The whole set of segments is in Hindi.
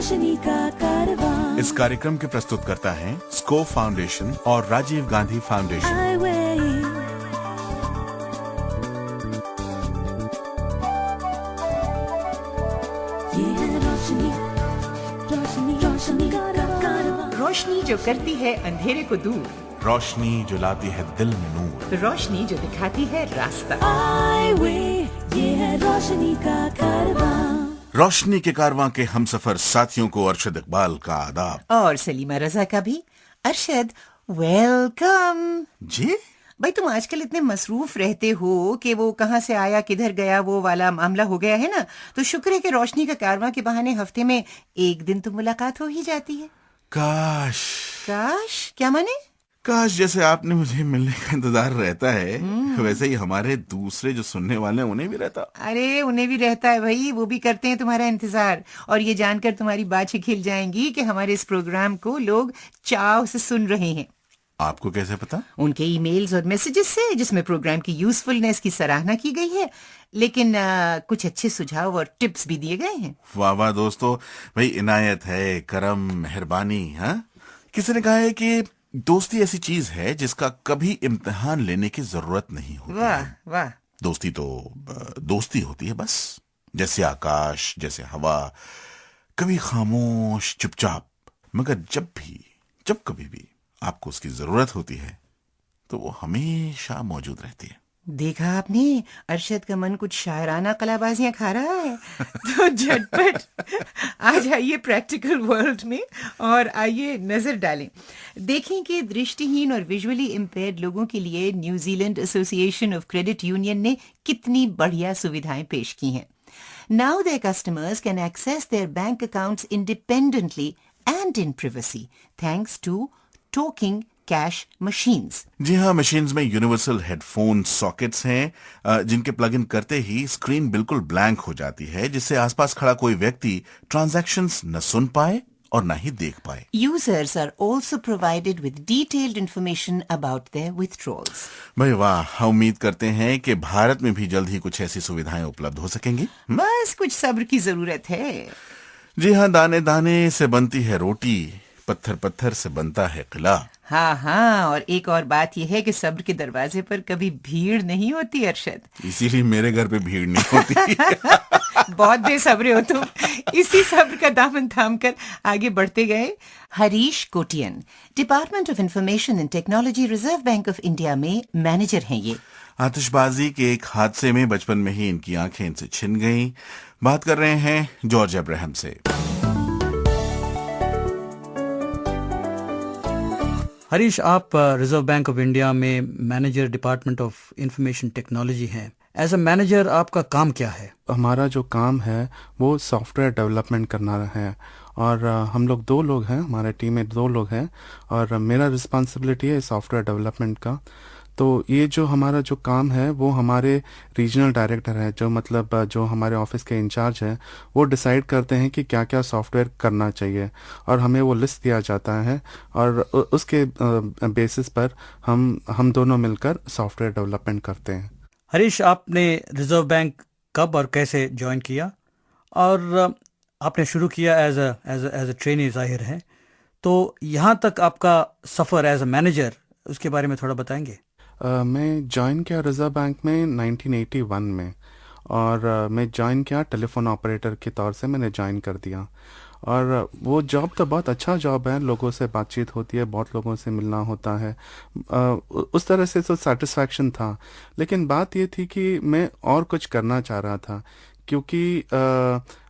रोशनी का कारवां। इस कार्यक्रम के प्रस्तुतकर्ता हैं स्कोप फाउंडेशन और राजीव गांधी फाउंडेशन। रोशनी जो करती है अंधेरे को दूर, रोशनी जो लाती है दिल में नूर, रोशनी जो दिखाती है रास्ता। ये है रोशनी का कारवां। रोशनी के कारवां के हमसफर साथियों को अरशद इकबाल का आदाब। और सलीमा रजा का भी। अरशद, वेलकम। जी भाई, तुम आजकल इतने मसरूफ रहते हो कि वो कहाँ से आया किधर गया वो वाला मामला हो गया है ना, तो शुक्र है कि रोशनी का कारवां के बहाने हफ्ते में एक दिन तो मुलाकात हो ही जाती है। काश क्या माने? काश जैसे आपने मुझे मिलने का इंतजार रहता है वैसे ही हमारे दूसरे जो सुनने वाले हैं उन्हें भी रहता। अरे उन्हें भी रहता है भाई, वो भी करते हैं तुम्हारा इंतजार। और ये जानकर तुम्हारी बातें खिल जाएंगी कि हमारे इस प्रोग्राम को लोग चाव से सुन रहे हैं। आपको कैसे पता? उनके ईमेल्स और मैसेजेस से, जिसमें प्रोग्राम की यूजफुलनेस की सराहना की गई है, लेकिन कुछ अच्छे सुझाव और टिप्स भी दिए गए हैं। वाह वाह दोस्तों, भाई इनायत है, करम, मेहरबानी। हाँ, किसी ने कहा है कि दोस्ती ऐसी चीज है जिसका कभी इम्तिहान लेने की जरूरत नहीं होती। वाह वाह। दोस्ती तो दोस्ती होती है बस, जैसे आकाश, जैसे हवा, कभी खामोश चुपचाप, मगर जब कभी भी आपको उसकी जरूरत होती है तो वो हमेशा मौजूद रहती है। देखा आपने, अरशद का मन कुछ शायराना कलाबाजियां खा रहा है। तो झटपट आ जाइए प्रैक्टिकल वर्ल्ड में और आइए नजर डालें, देखें कि दृष्टिहीन और विजुअली इम्पेयर्ड लोगों के लिए New Zealand association of credit union ने कितनी बढ़िया सुविधाएं पेश की हैं। Now their customers can access their bank accounts independently and in privacy thanks to talking cash machines. जी हाँ, मशीन्स में यूनिवर्सल हेडफोन सॉकेट्स हैं जिनके प्लग इन करते ही स्क्रीन बिल्कुल ब्लैंक हो जाती है, जिससे आसपास खड़ा कोई व्यक्ति ट्रांजैक्शंस न सुन पाए और न ही देख पाए। Users are also provided with detailed information about their withdrawals. भाई वाह, उम्मीद करते हैं कि भारत में भी जल्द ही कुछ ऐसी सुविधाएं उपलब्ध हो सकेंगी। बस कुछ सब्र की जरूरत है। जी हाँ, दाने दाने से बनती है रोटी, पत्थर पत्थर से बनता है किला। हाँ, और एक और बात यह है कि सब्र के दरवाजे पर कभी भीड़ नहीं होती अरशद। इसीलिए मेरे घर पे भीड़ नहीं होती। बहुत बेसब्रे हो तुम। इसी सब्र का दामन थाम कर आगे बढ़ते गए। Harish Kotian, department of information and technology, reserve bank of India में मैनेजर हैं ये। आतिशबाजी के एक हादसे में बचपन में ही इनकी आंखें इनसे छिन गईं। बात कर रहे हैं जॉर्ज अब्राहम से। हरीश, आप रिजर्व बैंक ऑफ इंडिया में manager department of information technology हैं। एज अ मैनेजर आपका काम क्या है? हमारा जो काम है वो सॉफ्टवेयर डेवलपमेंट करना है, और हम लोग 2 लोग हैं, हमारे टीम में 2 लोग हैं, और मेरा रिस्पॉन्सिबिलिटी है सॉफ्टवेयर डेवलपमेंट का। तो ये जो हमारा जो काम है वो हमारे रीजनल डायरेक्टर है, जो मतलब जो हमारे ऑफिस के इंचार्ज हैं, वो डिसाइड करते हैं कि क्या क्या सॉफ्टवेयर करना चाहिए, और हमें वो लिस्ट दिया जाता है, और उसके बेसिस पर हम दोनों मिलकर सॉफ्टवेयर डेवलपमेंट करते हैं। हरीश, आपने रिजर्व बैंक कब और कैसे ज्वाइन किया? और आपने शुरू किया एज अ ट्रेनी जाहिर है, तो यहाँ तक आपका सफ़र एज अ मैनेजर, उसके बारे में थोड़ा बताएंगे? मैं ज्वाइन किया रिजर्व बैंक में 1981 में, और मैं ज्वाइन किया टेलीफोन ऑपरेटर के तौर से मैंने ज्वाइन कर दिया। और वो जॉब तो बहुत अच्छा जॉब है, लोगों से बातचीत होती है, बहुत लोगों से मिलना होता है, उस तरह से तो सेटिस्फैक्शन था। लेकिन बात ये थी कि मैं और कुछ करना चाह रहा था, क्योंकि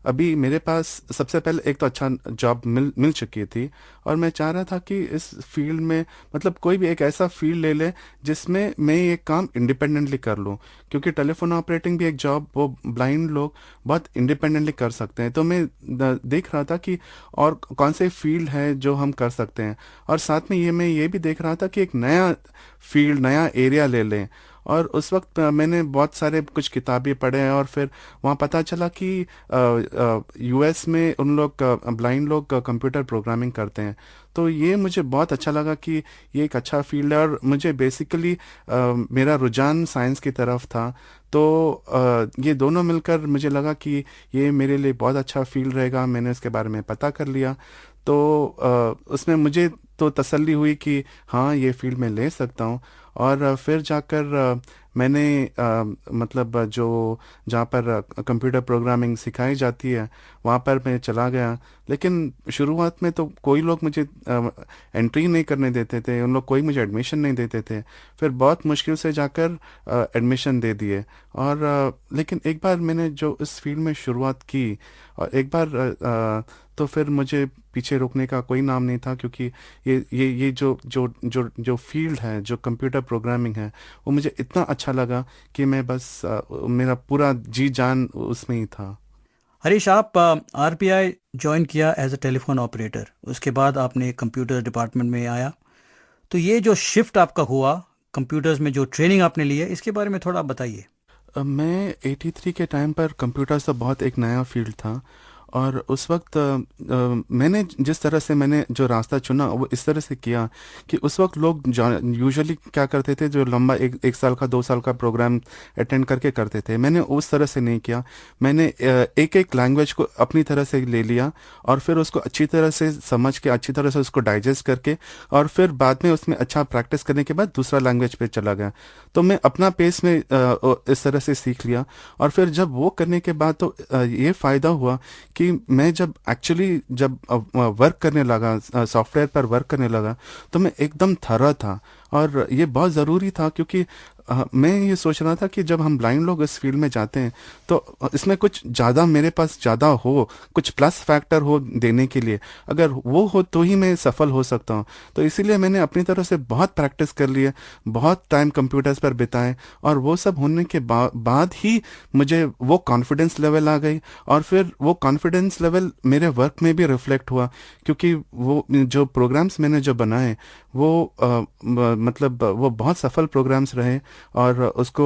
अभी मेरे पास सबसे पहले एक तो अच्छा जॉब मिल चुकी थी, और मैं चाह रहा था कि इस फील्ड में मतलब कोई भी एक ऐसा फील्ड ले ले जिसमें मैं ये काम इंडिपेंडेंटली कर लूँ, क्योंकि टेलीफोन ऑपरेटिंग भी एक जॉब वो ब्लाइंड लोग बहुत इंडिपेंडेंटली कर सकते हैं। तो मैं देख रहा था कि और कौन से फील्ड है जो हम कर सकते हैं, और साथ में मैं ये भी देख रहा था कि एक नया फील्ड, नया एरिया ले लें, और उस वक्त मैंने बहुत सारे कुछ किताबें पढ़े हैं और फिर वहाँ पता चला कि यूएस में उन लोग ब्लाइंड लोग कंप्यूटर प्रोग्रामिंग करते हैं। तो ये मुझे बहुत अच्छा लगा कि ये एक अच्छा फील्ड है और मुझे बेसिकली मेरा रुझान साइंस की तरफ था। तो ये दोनों मिलकर मुझे लगा कि ये मेरे लिए बहुत अच्छा फील्ड रहेगा। मैंने इसके बारे में पता कर लिया, तो उसमें मुझे तो तसल्ली हुई कि हाँ ये फील्ड में ले सकता हूँ। और फिर जाकर मैंने मतलब जो जहाँ पर कंप्यूटर प्रोग्रामिंग सिखाई जाती है वहाँ पर मैं चला गया। लेकिन शुरुआत में तो कोई लोग मुझे एंट्री नहीं करने देते थे, उन लोग कोई मुझे एडमिशन नहीं देते थे। फिर बहुत मुश्किल से जाकर एडमिशन दे दिए। और लेकिन एक बार मैंने जो इस फील्ड में शुरुआत की और एक बार तो फिर मुझे पीछे रुकने का कोई नाम नहीं था, क्योंकि ये जो फील्ड है, जो कंप्यूटर प्रोग्रामिंग है, वो मुझे इतना अच्छा लगा कि मैं बस मेरा पूरा जी जान उसमें ही था। हरीश, आप आरपीआई ज्वाइन किया एज अ टेलीफोन ऑपरेटर, उसके बाद आपने कंप्यूटर डिपार्टमेंट में आया। तो ये जो शिफ्ट आपका हुआ, कंप्यूटर्स में जो ट्रेनिंग आपने ली है, इसके बारे में थोड़ा आप बताइए। मैं 83 के टाइम पर कंप्यूटर तो बहुत एक नया फील्ड था। और उस वक्त मैंने जिस तरह से मैंने जो रास्ता चुना वो इस तरह से किया कि उस वक्त लोग यूजुअली क्या करते थे, जो लंबा एक साल का 2 साल का प्रोग्राम अटेंड करके करते थे। मैंने उस तरह से नहीं किया। मैंने एक एक लैंग्वेज को अपनी तरह से ले लिया और फिर उसको अच्छी तरह से समझ के, अच्छी तरह से उसको डाइजेस्ट करके, और फिर बाद में उसमें अच्छा प्रैक्टिस करने के बाद दूसरा लैंग्वेज पे चला गया। तो मैं अपना पेस में इस तरह से सीख लिया। और फिर जब वो करने के बाद तो ये फ़ायदा हुआ कि मैं जब वर्क करने लगा, सॉफ्टवेयर पर वर्क करने लगा, तो मैं एकदम थरा था। और ये बहुत ज़रूरी था, क्योंकि मैं ये सोच रहा था कि जब हम ब्लाइंड लोग इस फील्ड में जाते हैं तो इसमें कुछ ज़्यादा मेरे पास ज़्यादा हो, कुछ प्लस फैक्टर हो देने के लिए, अगर वो हो तो ही मैं सफल हो सकता हूँ। तो इसीलिए मैंने अपनी तरफ से बहुत प्रैक्टिस कर ली है, बहुत टाइम कंप्यूटर्स पर बिताए, और वो सब होने के बाद ही मुझे वो कॉन्फिडेंस लेवल आ गई। और फिर वो कॉन्फिडेंस लेवल मेरे वर्क में भी रिफ्लेक्ट हुआ, क्योंकि वो जो प्रोग्राम्स मैंने जो बनाए वो मतलब वो बहुत सफल प्रोग्राम्स रहे और उसको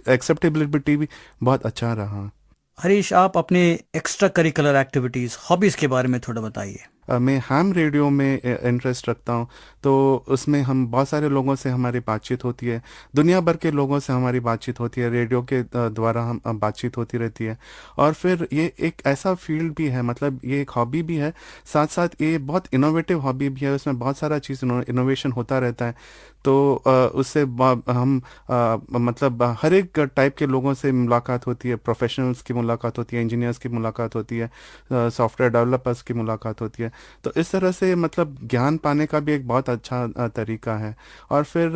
एक्सेप्टेबिलिटी भी बहुत अच्छा रहा। हरीश, आप अपने एक्स्ट्रा करिकुलर एक्टिविटीज़, हॉबीज़ के बारे में थोड़ा बताइए। मैं हैम रेडियो में इंटरेस्ट रखता हूँ। तो उसमें हम बहुत सारे लोगों से हमारी बातचीत होती है, दुनिया भर के लोगों से हमारी बातचीत होती है, रेडियो के द्वारा हम बातचीत होती रहती है। और फिर ये एक ऐसा फील्ड भी है, मतलब ये एक हॉबी भी है, साथ साथ ये बहुत इनोवेटिव हॉबी भी है। उसमें बहुत सारा चीज़ इनोवेशन होता रहता है। तो उससे हम मतलब हर एक टाइप के लोगों से मुलाकात होती है, प्रोफेशनल्स की मुलाकात होती है, इंजीनियर्स की मुलाकात होती है, सॉफ्टवेयर डेवलपर्स की मुलाकात होती है। तो इस तरह से मतलब ज्ञान पाने का भी एक बहुत अच्छा तरीका है। और फिर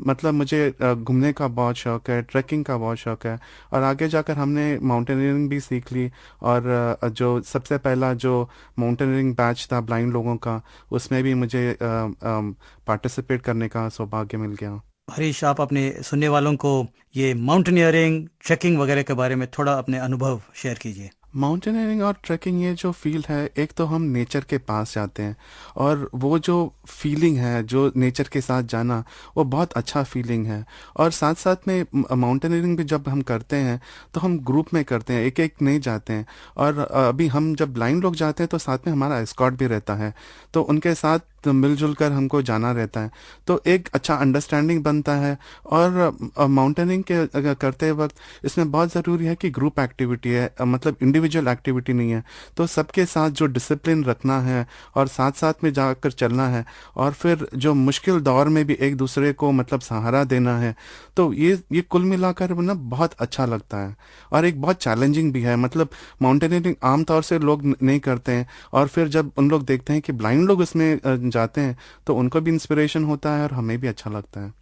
मतलब मुझे घूमने का बहुत शौक है, ट्रैकिंग का बहुत शौक है। और आगे जाकर हमने माउंटेनियरिंग भी सीख ली। और जो सबसे पहला जो माउंटेनियरिंग बैच था ब्लाइंड लोगों का, उसमें भी मुझे पार्टिसिपेट करने का सौभाग्य मिल गया। हरीश, आप अपने सुनने वालों को ये माउंटेनियरिंग, ट्रैकिंग वगैरह के बारे में थोड़ा अपने अनुभव शेयर कीजिए। माउंटेनियरिंग और ट्रैकिंग ये जो फील्ड है, एक तो हम नेचर के पास जाते हैं और वो जो फीलिंग है, जो नेचर के साथ जाना, वो बहुत अच्छा फीलिंग है। और साथ साथ में माउंटेनियरिंग भी जब हम करते हैं तो हम ग्रुप में करते हैं, एक एक नहीं जाते हैं। और अभी हम जब ब्लाइंड लोग जाते हैं तो साथ में हमारा एस्कॉर्ट भी रहता है, तो उनके साथ मिलजुल कर हमको जाना रहता है, तो एक अच्छा अंडरस्टैंडिंग बनता है। और माउंटेनिंग के करते वक्त इसमें बहुत ज़रूरी है कि ग्रुप एक्टिविटी है, मतलब इंडिविजुअल एक्टिविटी नहीं है। तो सबके साथ जो डिसिप्लिन रखना है और साथ साथ में जाकर चलना है, और फिर जो मुश्किल दौर में भी एक दूसरे को मतलब सहारा देना है। तो ये कुल मिलाकर ना बहुत अच्छा लगता है और एक बहुत चैलेंजिंग भी है। मतलब माउंटेनियरिंग आमतौर से लोग नहीं करते हैं, और फिर जब उन लोग देखते हैं कि ब्लाइंड लोग इसमें जाते हैं तो उनको भी इंस्पिरेशन होता है और हमें भी अच्छा लगता है।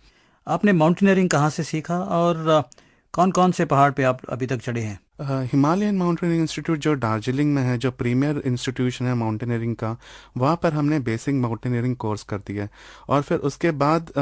आपने माउंटेनियरिंग कहाँ से सीखा और कौन कौन से पहाड़ पे आप अभी तक चढ़े हैं? हिमालयन माउंटेनियरिंग इंस्टीट्यूट जो दार्जिलिंग में है, जो प्रीमियर इंस्टीट्यूशन है माउंटेनियरिंग का, वहाँ पर हमने बेसिक माउंटेनियरिंग कोर्स कर दिया है। और फिर उसके बाद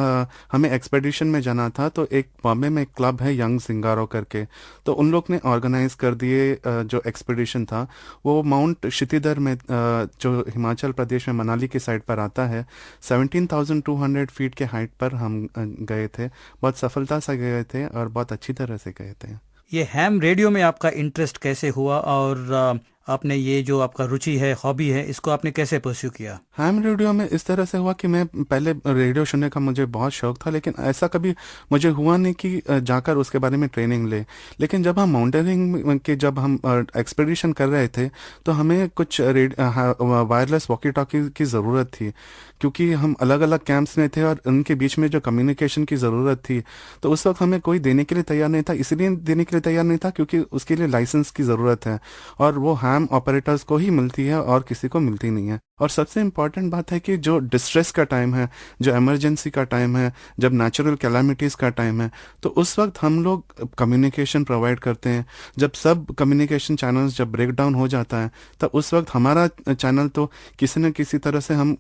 हमें एक्सपेडिशन में जाना था, तो एक बॉम्बे में एक क्लब है यंग सिंगारो करके, तो उन लोग ने ऑर्गेनाइज कर दिए जो एक्सपेडिशन था वो माउंट क्षितिधर में, जो हिमाचल प्रदेश में मनाली की साइड पर आता है, 17,200 फीट के हाइट पर हम गए थे। बहुत सफलता से गए थे और बहुत अच्छी तरह से गए थे। ये हैम रेडियो में आपका इंटरेस्ट कैसे हुआ, और आपने ये जो आपका रुचि है, हॉबी है, इसको आपने कैसे परस्यू किया? हैम रेडियो में इस तरह से हुआ कि मैं पहले रेडियो सुनने का मुझे बहुत शौक था, लेकिन ऐसा कभी मुझे हुआ नहीं कि जाकर उसके बारे में ट्रेनिंग ले। लेकिन जब हम माउंटेनिंग के जब हम एक्सपेडिशन कर रहे थे, तो हमें कुछ वायरलेस वॉकी टॉकी की ज़रूरत थी, क्योंकि हम अलग अलग कैंप्स में थे और उनके बीच में जो कम्युनिकेशन की ज़रूरत थी, तो उस वक्त हमें कोई देने के लिए तैयार नहीं था। इसलिए देने के लिए तैयार नहीं था क्योंकि उसके लिए लाइसेंस की ज़रूरत है, और वो हैम ऑपरेटर्स को ही मिलती है और किसी को मिलती नहीं है। और सबसे इम्पॉर्टेंट बात है कि जो डिस्ट्रेस का टाइम है, जो इमरजेंसी का टाइम है, जब नेचुरल कैलामिटीज़ का टाइम है, तो उस वक्त हम लोग कम्युनिकेशन प्रोवाइड करते हैं। जब सब कम्युनिकेशन चैनल्स जब ब्रेक डाउन हो जाता है, तब उस वक्त हमारा चैनल तो किसी न किसी तरह से हम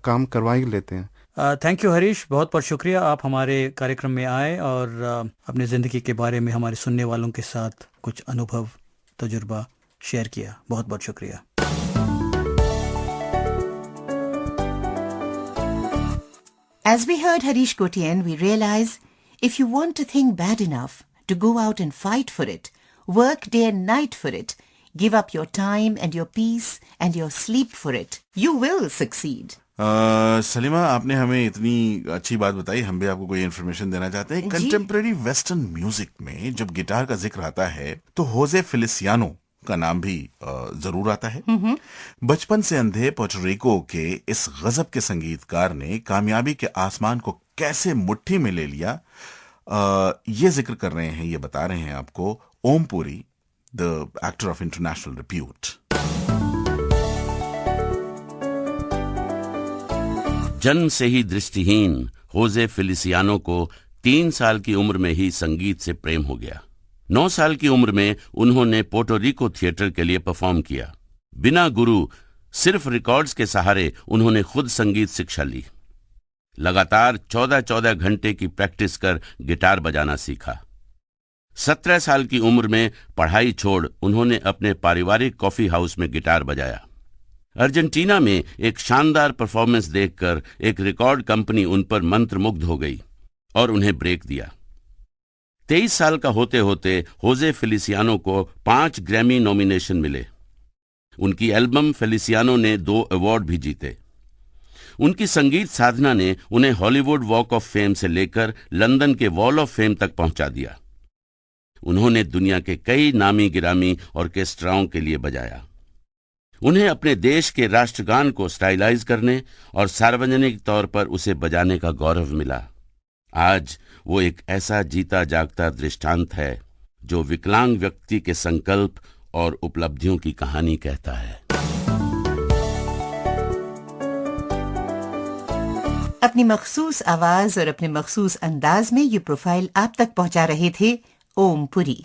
काम करवा ही लेते हैं। थैंक यू हरीश, बहुत बहुत शुक्रिया आप हमारे कार्यक्रम में आए और अपने ज़िंदगी के बारे में हमारे सुनने वालों के साथ कुछ अनुभव, तजुर्बा शेयर किया। बहुत बहुत शुक्रिया। As we heard Harish Kotian, we realize if you want a thing bad enough to go out and fight for it, work day and night for it, give up your time and your peace and your sleep for it, you will succeed. Salima, आपने हमें इतनी अच्छी बात बताई, हम भी आपको कोई इन्फॉर्मेशन देना चाहते हैं। कंटेम्प्रेरी वेस्टर्न म्यूजिक में जब गिटार का जिक्र आता है तो होजे फेलिसियानो का नाम भी जरूर आता है। बचपन से अंधे पोर्टोरिको के इस गजब के संगीतकार ने कामयाबी के आसमान को कैसे मुट्ठी में ले लिया, ये जिक्र कर रहे हैं, ये बता रहे हैं आपको Om Puri, the actor of international repute. जन्म से ही दृष्टिहीन होजे फेलिसियानो को 3 साल की उम्र में ही संगीत से प्रेम हो गया। 9 साल की उम्र में उन्होंने पोर्टोरिको थिएटर के लिए परफॉर्म किया। बिना गुरु, सिर्फ रिकॉर्ड्स के सहारे उन्होंने खुद संगीत शिक्षा ली। लगातार 14-14 घंटे की प्रैक्टिस कर गिटार बजाना सीखा। 17 साल की उम्र में पढ़ाई छोड़ उन्होंने अपने पारिवारिक कॉफी हाउस में गिटार बजाया। अर्जेंटीना में एक शानदार परफॉर्मेंस देखकर एक रिकॉर्ड कंपनी उन पर मंत्रमुग्ध हो गई और उन्हें ब्रेक दिया। 23 साल का होते होते होजे फेलिसियानो को 5 ग्रैमी नॉमिनेशन मिले। उनकी एल्बम फेलिसियानो ने 2 अवार्ड भी जीते। उनकी संगीत साधना ने उन्हें हॉलीवुड वॉक ऑफ फेम से लेकर लंदन के वॉल ऑफ फेम तक पहुंचा दिया। उन्होंने दुनिया के कई नामी गिरामी ऑर्केस्ट्राओं के लिए बजाया। उन्हें अपने देश के राष्ट्रगान को स्टाइलाइज करने और सार्वजनिक तौर पर उसे बजाने का गौरव मिला। आज वो एक ऐसा जीता जागता दृष्टांत है जो विकलांग व्यक्ति के संकल्प और उपलब्धियों की कहानी कहता है। अपनी मखसूस आवाज और अपने मखसूस अंदाज में ये प्रोफाइल आप तक पहुंचा रहे थे ओम पुरी।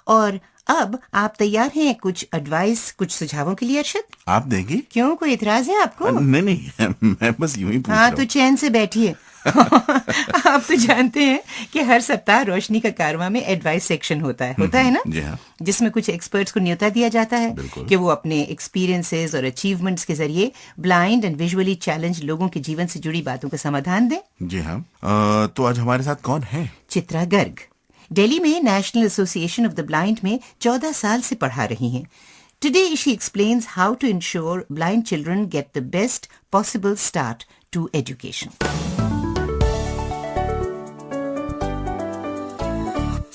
और अब आप तैयार हैं कुछ एडवाइस, कुछ सुझावों के लिए अरशद? आप देंगे? क्यों, कोई इतराज है आपको? नहीं, मैं बस यूं ही पूछ रहा हूं। तो चैन से बैठिए। आप तो जानते हैं कि हर सप्ताह रोशनी का कारवां में एडवाइस सेक्शन होता है ना? जी हाँ। जिसमें कुछ एक्सपर्ट्स को न्योता दिया जाता है कि वो अपने एक्सपीरियंसेस और अचीवमेंट्स के जरिए ब्लाइंड एंड विजुअली चैलेंज लोगों के जीवन से जुड़ी बातों का समाधान दें। जी हाँ। तो आज हमारे साथ कौन है? चित्रा गर्ग दिल्ली में national association of the blind में 14 साल से पढ़ा रही हैं। Today she explains how to ensure blind children get the best possible start to education.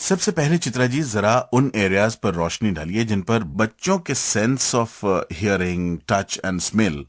सबसे पहले चित्रा जी, जरा उन एरियाज पर रोशनी डालिए जिन पर बच्चों के sense of hearing, touch and smell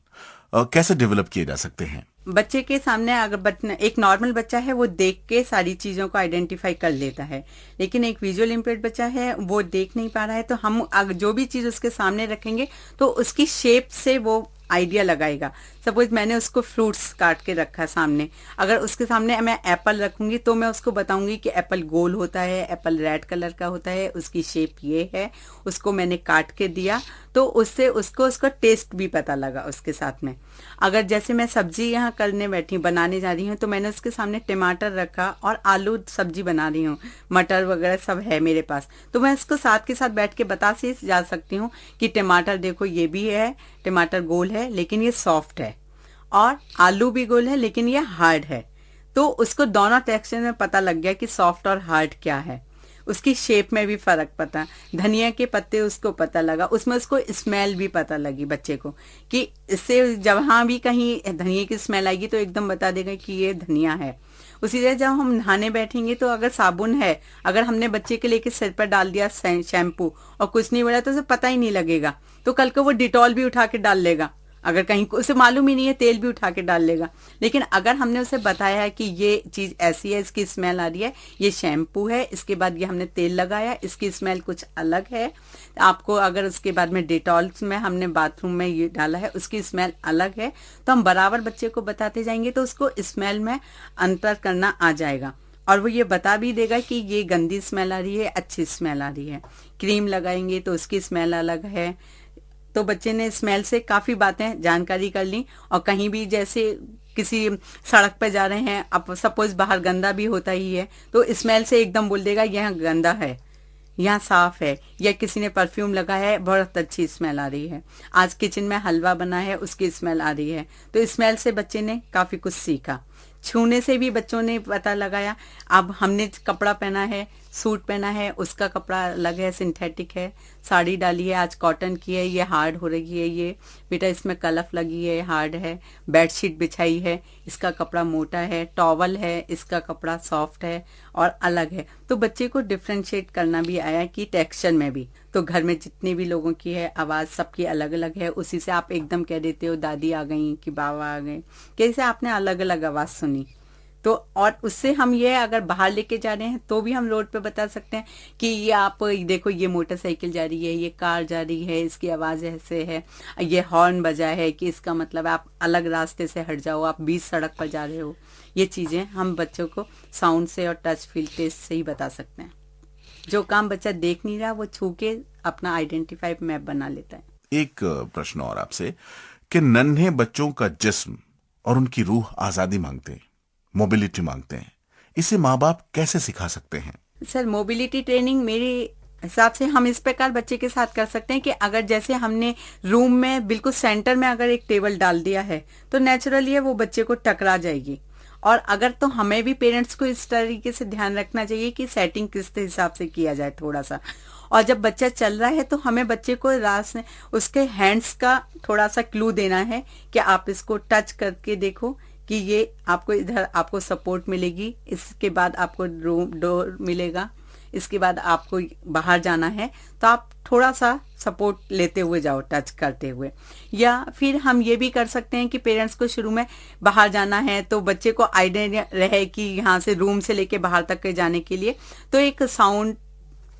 कैसे डेवलप किए जा सकते हैं। बच्चे के सामने अगर एक नॉर्मल बच्चा है वो देख के सारी चीजों को आइडेंटिफाई कर लेता है, लेकिन एक विजुअल इम्पेयर्ड बच्चा है वो देख नहीं पा रहा है, तो हम अगर जो भी चीज उसके सामने रखेंगे तो उसकी शेप से वो आइडिया लगाएगा। सपोज मैंने उसको फ्रूट्स काट के रखा सामने, अगर उसके सामने मैं एप्पल रखूंगी तो मैं उसको बताऊंगी कि एप्पल गोल होता है, एप्पल रेड कलर का होता है, उसकी शेप ये है, उसको मैंने काट के दिया तो उससे उसको उसका टेस्ट भी पता लगा उसके साथ में। अगर जैसे मैं सब्जी यहाँ करने बैठी बनाने जा रही हूँ तो मैंने उसके सामने टमाटर रखा और आलू सब्जी बना रही हूँ, मटर वगैरह सब है मेरे पास, तो मैं इसको साथ के साथ बैठ के बता से जा सकती हूँ कि टमाटर देखो ये भी है, टमाटर गोल है लेकिन ये सॉफ्ट है, और आलू भी गोल है लेकिन ये हार्ड है। तो उसको दोनों टेक्सचर में पता लग गया कि सॉफ्ट और हार्ड क्या है, उसकी शेप में भी फर्क पता। धनिया के पत्ते उसको पता लगा, उसमें उसको स्मेल भी पता लगी बच्चे को कि इससे जहाँ भी कहीं धनिया की स्मेल आएगी तो एकदम बता देगा कि ये धनिया है। उसी तरह जब हम नहाने बैठेंगे तो अगर साबुन है, अगर हमने बच्चे के लेके सिर पर डाल दिया शैम्पू और कुछ नहीं बढ़ा तो उसे पता ही नहीं लगेगा, तो कल को वो डिटॉल भी उठा के डाल लेगा, अगर कहीं उसे मालूम ही नहीं है तेल भी उठा के डाल लेगा। लेकिन अगर हमने उसे बताया है कि ये चीज ऐसी है, इसकी स्मेल आ रही है, ये शैम्पू है, इसके बाद ये हमने तेल लगाया, इसकी स्मेल कुछ अलग है, आपको अगर उसके बाद में डिटॉल में हमने बाथरूम में ये डाला है उसकी स्मेल अलग है, तो हम बराबर बच्चे को बताते जाएंगे तो उसको स्मेल में अंतर करना आ जाएगा और वो ये बता भी देगा कि ये गंदी स्मेल आ रही है, अच्छी स्मेल आ रही है। क्रीम लगाएंगे तो उसकी स्मेल अलग है। तो बच्चे ने स्मेल से काफी बातें जानकारी कर ली। और कहीं भी जैसे किसी सड़क पर जा रहे हैं, अब सपोज बाहर गंदा भी होता ही है तो स्मेल से एकदम बोल देगा यहाँ गंदा है, यहाँ साफ है, या किसी ने परफ्यूम लगाया है बहुत अच्छी स्मेल आ रही है, आज किचन में हलवा बना है उसकी स्मेल आ रही है। तो स्मेल से बच्चे ने काफी कुछ सीखा। छूने से भी बच्चों ने पता लगाया। अब हमने कपड़ा पहना है, सूट पहना है, उसका कपड़ा अलग है, सिंथेटिक है, साड़ी डाली है आज कॉटन की है, ये हार्ड हो रही है, ये बेटा इसमें कलफ लगी है, हार्ड है, बेडशीट बिछाई है, इसका कपड़ा मोटा है, टॉवल है, इसका कपड़ा सॉफ्ट है और अलग है। तो बच्चे को डिफ्रेंशिएट करना भी आया कि टेक्सचर में भी। तो घर में जितने भी लोगों की है आवाज़ सबकी अलग अलग है, उसी से आप एकदम कह देते हो दादी आ गई कि बाबा आ गए, कैसे आपने अलग अलग आवाज़ सुनी। तो और उससे हम ये अगर बाहर लेके जा रहे हैं तो भी हम रोड पे बता सकते हैं कि ये आप देखो ये मोटरसाइकिल जा रही है, ये कार जा रही है, इसकी आवाज़ ऐसे है, ये हॉर्न बजा है कि इसका मतलब आप अलग रास्ते से हट जाओ, आप बीच सड़क पर जा रहे हो। ये चीज़ें हम बच्चों को साउंड से और टच फील टेस्ट से ही बता सकते हैं। जो काम बच्चा देख नहीं रहा वो छू के अपना आइडेंटिफाई मैप बना लेता है। एक प्रश्न और आपसे कि नन्हे बच्चों का जिस्म और उनकी रूह आजादी मांगते हैं, मोबिलिटी मांगते हैं, इसे माँ बाप कैसे सिखा सकते हैं? सर मोबिलिटी ट्रेनिंग मेरे हिसाब से हम इस प्रकार बच्चे के साथ कर सकते हैं कि अगर जैसे हमने रूम में बिल्कुल सेंटर में अगर एक टेबल डाल दिया है तो नेचुरली है वो बच्चे को टकरा जाएगी। और अगर तो हमें भी पेरेंट्स को इस तरीके से ध्यान रखना चाहिए कि सेटिंग किस हिसाब से किया जाए थोड़ा सा। और जब बच्चा चल रहा है तो हमें बच्चे को रास्ते उसके हैंड्स का थोड़ा सा क्लू देना है कि आप इसको टच करके देखो कि ये आपको इधर आपको सपोर्ट मिलेगी, इसके बाद आपको डोर मिलेगा, इसके बाद आपको बाहर जाना है तो आप थोड़ा सा सपोर्ट लेते हुए जाओ टच करते हुए। या फिर हम ये भी कर सकते हैं कि पेरेंट्स को शुरू में बाहर जाना है तो बच्चे को आइडिया रहे कि यहाँ से रूम से लेके बाहर तक के जाने के लिए तो एक साउंड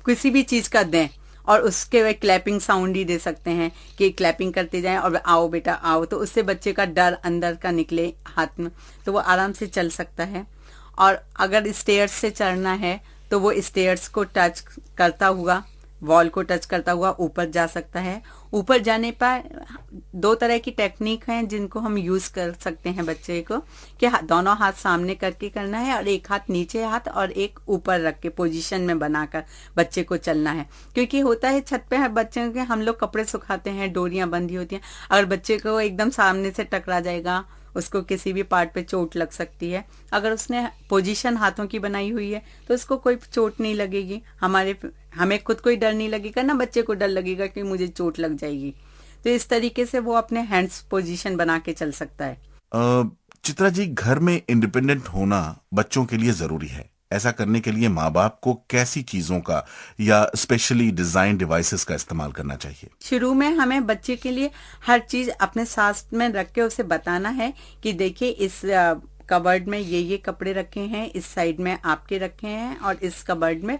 किसी भी चीज़ का दें और उसके वे क्लैपिंग साउंड ही दे सकते हैं कि क्लैपिंग करते जाएं और आओ बेटा आओ, तो उससे बच्चे का डर अंदर का निकले हाथ में तो वो आराम से चल सकता है। और अगर स्टेयर्स से चढ़ना है तो वो स्टेयर्स को टच करता हुआ, वॉल को टच करता हुआ ऊपर जा सकता है। ऊपर जाने पर दो तरह की टेक्निक हैं जिनको हम यूज कर सकते हैं बच्चे को कि दोनों हाथ सामने करके करना है और एक हाथ नीचे हाथ और एक ऊपर रख के पोजीशन में बनाकर बच्चे को चलना है। क्योंकि होता है छत पे बच्चे के हम लोग कपड़े सुखाते हैं, डोरियां बंधी होती हैं, अगर बच्चे को एकदम सामने से टकरा जाएगा उसको किसी भी पार्ट पे चोट लग सकती है। अगर उसने पोजीशन हाथों की बनाई हुई है तो उसको कोई चोट नहीं लगेगी, हमें खुद को ही डर नहीं लगेगा ना, बच्चे को डर लगेगा कि मुझे चोट लग जाएगी। तो इस तरीके से वो अपने हैंड्स पोजीशन बना के चल सकता है। चित्रा जी, घर में इंडिपेंडेंट होना बच्चों के लिए जरूरी है। ऐसा करने के लिए माँ बाप को कैसी चीजों का या स्पेशली डिजाइन डिवाइसेस का इस्तेमाल करना चाहिए? शुरू में हमें बच्चे के लिए हर चीज अपने साथ में रख के उसे बताना है कि देखिए इस कबर्ड में ये कपड़े रखे हैं, इस साइड में आपके रखे हैं और इस कबर्ड में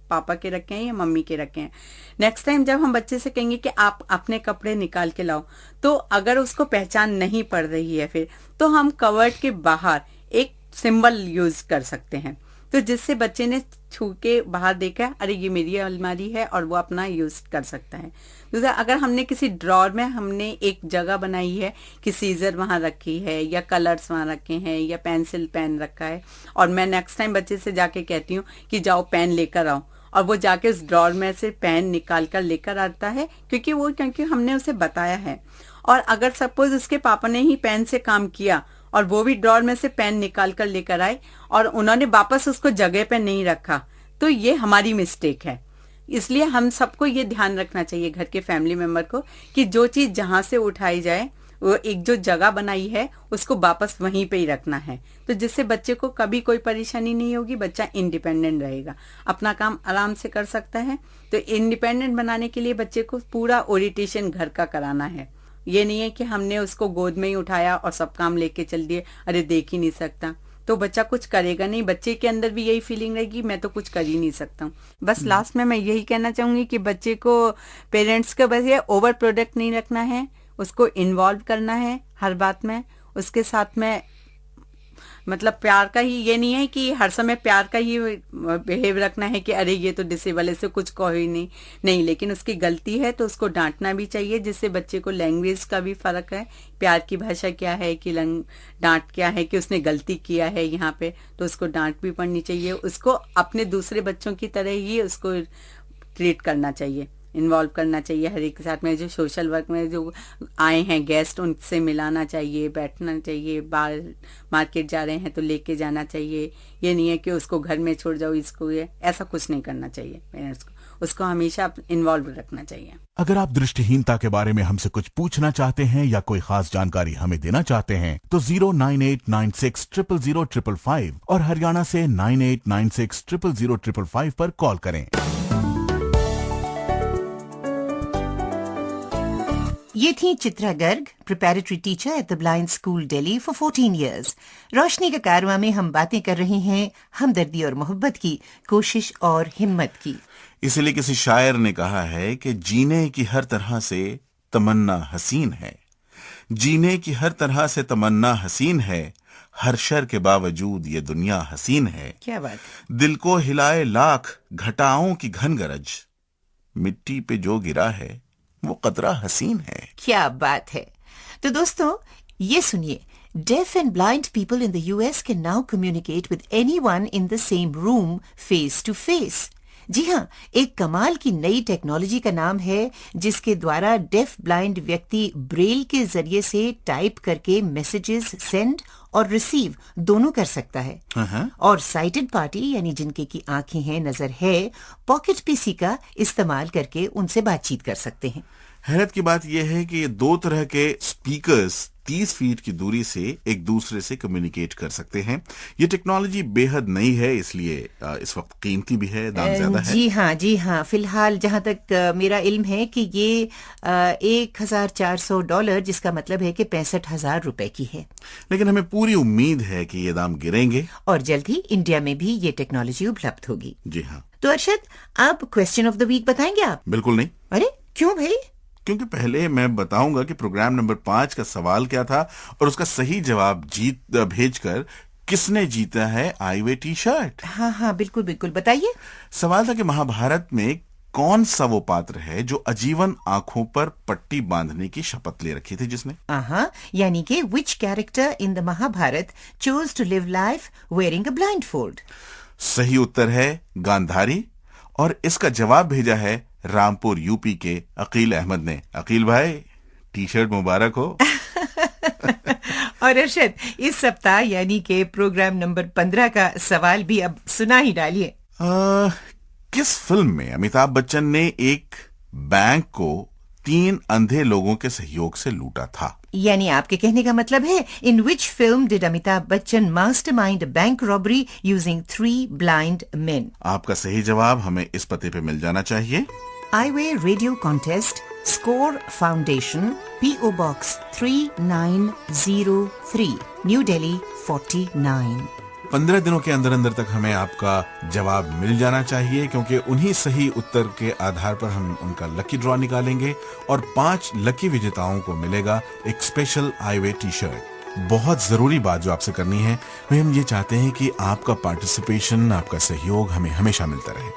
पापा के रखे हैं या मम्मी के रखे हैं। नेक्स्ट टाइम जब हम बच्चे से कहेंगे कि आप अपने कपड़े निकाल के लाओ, तो अगर उसको पहचान नहीं पड़ रही है फिर, तो हम कवर्ड के बाहर एक सिंबल यूज कर सकते हैं, तो जिससे बच्चे ने छू के बाहर देखा अरे ये मेरी अलमारी है और वो अपना यूज कर सकता है। दूसरा, अगर हमने किसी ड्रॉर में हमने एक जगह बनाई है कि सीजर वहां रखी है या कलर्स वहां रखे हैं या पेंसिल पेन रखा है, और मैं नेक्स्ट टाइम बच्चे से जाके कहती हूँ कि जाओ पेन लेकर आओ, और वो जाके उस ड्रॉर में से पेन निकाल कर लेकर आता है, क्योंकि हमने उसे बताया है। और अगर सपोज उसके पापा ने ही पेन से काम किया और वो भी ड्रॉर में से पेन निकाल कर लेकर आए और उन्होंने वापस उसको जगह पे नहीं रखा, तो ये हमारी मिस्टेक है। इसलिए हम सबको ये ध्यान रखना चाहिए, घर के फैमिली मेंबर को, कि जो चीज जहां से उठाई जाए वो एक जो जगह बनाई है उसको वापस वहीं पे ही रखना है, तो जिससे बच्चे को कभी कोई परेशानी नहीं होगी, बच्चा इंडिपेंडेंट रहेगा, अपना काम आराम से कर सकता है। तो इंडिपेंडेंट बनाने के लिए बच्चे को पूरा ओरिएंटेशन घर का कराना है। ये नहीं है कि हमने उसको गोद में ही उठाया और सब काम लेके चल दिए, अरे देख ही नहीं सकता, तो बच्चा कुछ करेगा नहीं। बच्चे के अंदर भी यही फीलिंग रहेगी मैं तो कुछ कर ही नहीं सकता हूँ। बस लास्ट में मैं यही कहना चाहूंगी कि बच्चे को पेरेंट्स को बस ये ओवर प्रोडक्ट नहीं रखना है, उसको इन्वॉल्व करना है हर बात में, उसके साथ में मतलब प्यार का ही, ये नहीं है कि हर समय प्यार का ही बिहेव रखना है कि अरे ये तो डिसेबल है से कुछ कहो ही नहीं, लेकिन उसकी गलती है तो उसको डांटना भी चाहिए, जिससे बच्चे को लैंग्वेज का भी फर्क है, प्यार की भाषा क्या है कि डांट क्या है, कि उसने गलती किया है यहाँ पे तो उसको डांट भी पड़नी चाहिए, उसको अपने दूसरे बच्चों की तरह ही उसको ट्रीट करना चाहिए, इन्वॉल्व करना चाहिए हर एक के साथ में। जो सोशल वर्क में जो आए हैं गेस्ट उनसे मिलाना चाहिए, बैठना चाहिए, बाहर मार्केट जा रहे हैं तो लेके जाना चाहिए, ये नहीं है कि उसको घर में छोड़ जाओ, इसको ये ऐसा कुछ नहीं करना चाहिए पेरेंट्स को, उसको हमेशा इन्वॉल्व रखना चाहिए। अगर आप दृष्टिहीनता के बारे में हमसे कुछ पूछना चाहते हैं या कोई खास जानकारी हमें देना चाहते हैं तो 09896000555 और हरियाणा से 9896000555 पर कॉल करें। ये थी Chitra Garg, preparatory teacher at the blind school Delhi for 14 years। रोशनी के कारवां में हम बातें कर रहे हैं हमदर्दी और मोहब्बत की, कोशिश और हिम्मत की। इसलिए किसी शायर ने कहा है कि जीने की हर तरह से तमन्ना हसीन है, जीने की हर तरह से तमन्ना हसीन है, हर शर के बावजूद ये दुनिया हसीन है। क्या बात। दिल को हिलाए लाख घटाओं की घन गरज, मिट्टी पे जो गिरा है वो कतरा हसीन है। क्या बात है। तो दोस्तों ये सुनिए, deaf and blind people in the US can now communicate with anyone in the same room face to face। जी हाँ, एक कमाल की नई टेक्नोलॉजी का नाम है जिसके द्वारा डेफ ब्लाइंड व्यक्ति ब्रेल के जरिए से टाइप करके मैसेजेस सेंड और रिसीव दोनों कर सकता है। और साइटेड पार्टी यानी जिनके की आंखें हैं, नजर है, पॉकेट पीसी का इस्तेमाल करके उनसे बातचीत कर सकते हैं। हैरत की बात यह है कि ये दो तरह के स्पीकर्स 30 फीट की दूरी से एक दूसरे से कम्युनिकेट कर सकते हैं। ये टेक्नोलॉजी बेहद नई है, इसलिए इस वक्त कीमती भी है, दाम ज्यादा है। जी हाँ, फिलहाल जहां तक मेरा इल्म है कि ये $1,400 जिसका मतलब है कि 65,000 रुपए की है। लेकिन हमें पूरी उम्मीद है कि ये दाम गिरेंगे और जल्द ही इंडिया में भी ये टेक्नोलॉजी उपलब्ध होगी। जी हाँ। तो अरशद, अब क्वेश्चन ऑफ द वीक बताएंगे आप? बिल्कुल नहीं। अरे क्यों भाई? क्योंकि पहले मैं बताऊंगा कि प्रोग्राम नंबर 5 का सवाल क्या था और उसका सही जवाब भेजकर किसने जीता है आईवे टी शर्ट। हाँ, बिल्कुल बताइए। सवाल था कि महाभारत में कौन सा वो पात्र है जो आजीवन आंखों पर पट्टी बांधने की शपथ ले रखी थी जिसने? यानी कि which character in the Mahabharata chose to live life wearing a blindfold? सही उत्तर है गांधारी, और इसका जवाब भेजा है रामपुर यूपी के अकील अहमद ने। अकील भाई, टी शर्ट मुबारक हो। और अरशद, इस सप्ताह यानी कि प्रोग्राम नंबर 15 का सवाल भी अब सुना ही डालिए। किस फिल्म में अमिताभ बच्चन ने एक बैंक को 3 अंधे लोगों के सहयोग से लूटा था? यानी आपके कहने का मतलब है, in which film did Amitabh Bachchan mastermind bank robbery using 3 blind men? आपका सही जवाब हमें इस पते पे मिल जाना चाहिए। Eyeway radio contest, Score Foundation, PO box 3903, New Delhi 49। 15 दिनों के अंदर अंदर तक हमें आपका जवाब मिल जाना चाहिए, क्योंकि उन्हीं सही उत्तर के आधार पर हम उनका लकी ड्रॉ निकालेंगे और 5 लकी विजेताओं को मिलेगा एक स्पेशल आईवे टी शर्ट। बहुत जरूरी बात जो आपसे करनी है, वह हम ये चाहते हैं कि आपका पार्टिसिपेशन, आपका सहयोग हमें हमेशा मिलता रहे।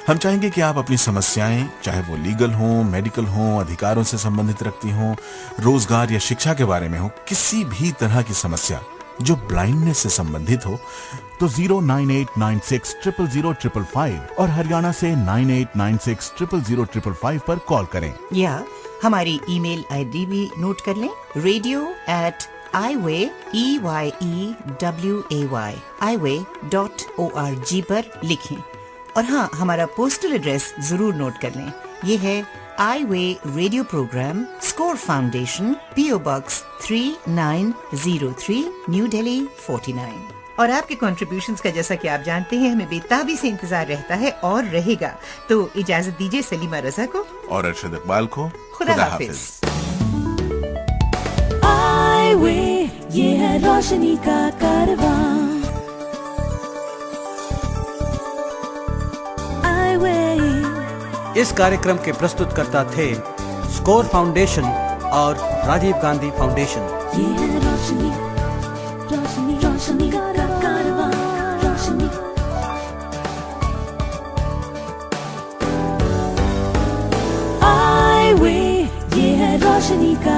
हम चाहेंगे कि आप अपनी समस्याएं, चाहे वो लीगल हों, मेडिकल हों, अधिकारों से संबंधित रखती हों, रोजगार या शिक्षा के बारे में हो, किसी भी तरह की समस्या जो ब्लाइंडनेस से संबंधित हो, तो 09896000555 और हरियाणा से 9896000555 पर कॉल करें। या हमारी ईमेल आईडी भी नोट कर लें, radio@iway.org पर लिखें। और हाँ, हमारा पोस्टल एड्रेस जरूर नोट कर लें, ये है iWay radio program, Score Foundation, PO box 3903, New Delhi 49। और आपके कॉन्ट्रीब्यूशंस का, जैसा कि आप जानते हैं, हमें बेताबी से इंतजार रहता है और रहेगा। तो इजाजत दीजिए सलीमा रजा को और अरशद इकबाल को। खुदा हाफिज। हाईवे, ये है रोशनी का कारवां। इस कार्यक्रम के प्रस्तुतकर्ता थे स्कोर फाउंडेशन और राजीव गांधी फाउंडेशन। ये है रोशनी, रोशनी, रोशनी का कारवां, रोशनी। हाईवे, ये है रोशनी का